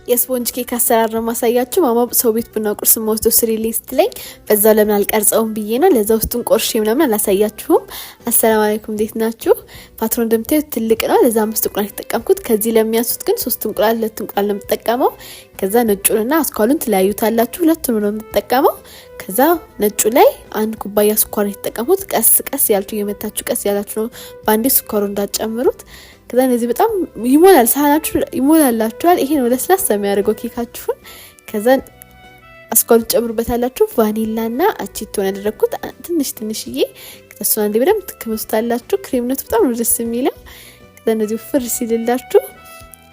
የስፖንጅ ኬክ አሰራር ነው ማሳያችሁ። ማማ ሰው ቤት ቡና ቁርስ ወስዶ ስሪልኝ ስትለኝ በዛው ለምን አልቀርጸውም ብዬ ነው። ለዛ ውስጡን ቆርሼ ምናምን አላሳያችሁም። አሰላሙ አለይኩም እንዴት ናችሁ? ፓትሮን እንደምታዩት ትልቅ ነው። ለዛ 5 እንቁላል የተጠቀምኩት። ከዚህ ለሚያሱት ግን 3 እንቁላል 2 እንቁላል ነው የምጠቀመው። ከዛ ነጩንና አስኳሉን ትለያዩታላችሁ። ሁለቱን ነው የምጠቀመው። ከዛ ነጩ ላይ 1 ኩባያ ስኳር የተጠቀምኩት። ቀስ ቀስ ያልቱ እየመታችሁ ቀስ ያላችሁ ነው ባንዴ ስኳሩ እንዳጨምሩት። ከዛ እነዚህ በጣም ይሞላል፣ ሳህናችሁ ይሞላላችኋል። ይሄ ነው ለስላሳ የሚያደርገው ኬካችሁን። ከዛ አስኳሉ ጨምሩበታላችሁ። ቫኒላና አቺቶን ያደረኩት ትንሽዬ። ከዛ እሱን አንዴ በደንብ ትከመሱታላችሁ። ክሬምነቱ በጣም ነው ደስ የሚለው። ከዛ እነዚህ ፍር ሲልላችሁ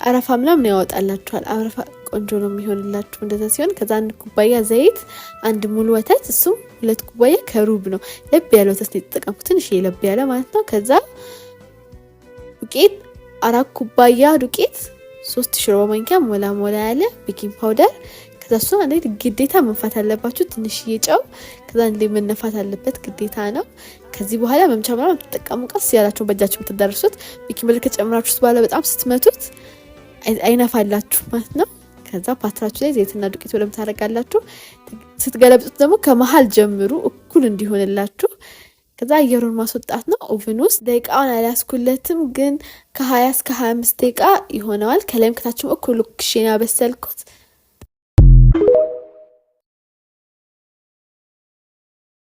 አረፋ ምናምን ያወጣላችኋል። አረፋ ቆንጆ ነው የሚሆንላችሁ እንደዛ ሲሆን። ከዛ 1 ኩባያ ዘይት፣ 1 ሙሉ ወተት፣ እሱም 2 ኩባያ ከሩብ ነው። ለብ ያለ ወተት የተጠቀምኩት፣ ትንሽ ለብ ያለ ማለት ነው። ከዛ ዱቄት 4 ኩባያ ዱቄት፣ 3 ሾርባ ማንኪያ ሞላ ያለ ቤኪንግ ፓውደር። ከዛ እሱ አንዴ ግዴታ መንፋት አለባችሁ። ትንሽዬ ጨው። ከዛ አንዴ መነፋት አለበት ግዴታ ነው። ከዚህ በኋላ መምቻ ምናምን ተጠቀሙ። ቀስ ያላችሁ በእጃችሁ የምትዳርሱት። ቤኪንግ ፓውደር ከጨምራችሁት በኋላ በጣም ስትመቱት አይነፋላችሁ ማለት ነው። ከዛ ፓትራችሁ ላይ ዘይትና ዱቄት ወለም ታረጋላችሁ። ስትገለብጡት ደግሞ ከመሃል ጀምሩ እኩል እንዲሆንላችሁ። ከዛ አየሩን ማስወጣት ነው። ኦቨን ውስጥ ደቂቃውን አላስኩለትም፣ ግን ከ20 እስከ 25 ደቂቃ ይሆነዋል። ከላይም ከታችም እኩል ኩሽና ያበሰልኩት